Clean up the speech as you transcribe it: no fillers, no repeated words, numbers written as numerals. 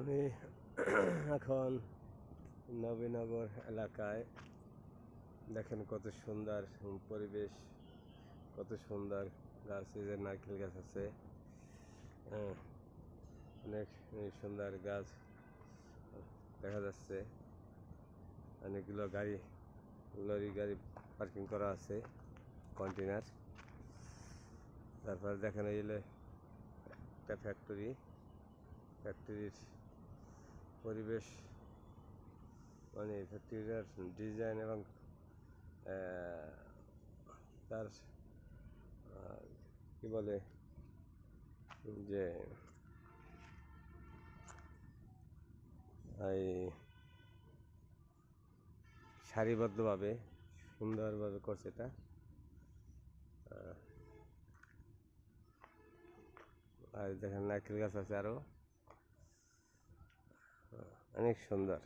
আমি এখন নবীনগর এলাকায়। দেখেন কত সুন্দর পরিবেশ, কত সুন্দর গাছ, এই যে নারকেল গাছ আছে। অনেক সুন্দর গাছ দেখা যাচ্ছে। অনেকগুলো গাড়ি, লরি গাড়ি পার্কিং করা আছে, কন্টেনার। তারপর দেখেন এই একটা ফ্যাক্টরির পরিবেশ, মানে ফ্যাক্টরির ডিজাইন এবং তার কি বলে যে এই সারিবদ্ধভাবে সুন্দরভাবে করছে এটা। আর দেখেন নারকেল গাছ আছে আরো, অনেক সুন্দর।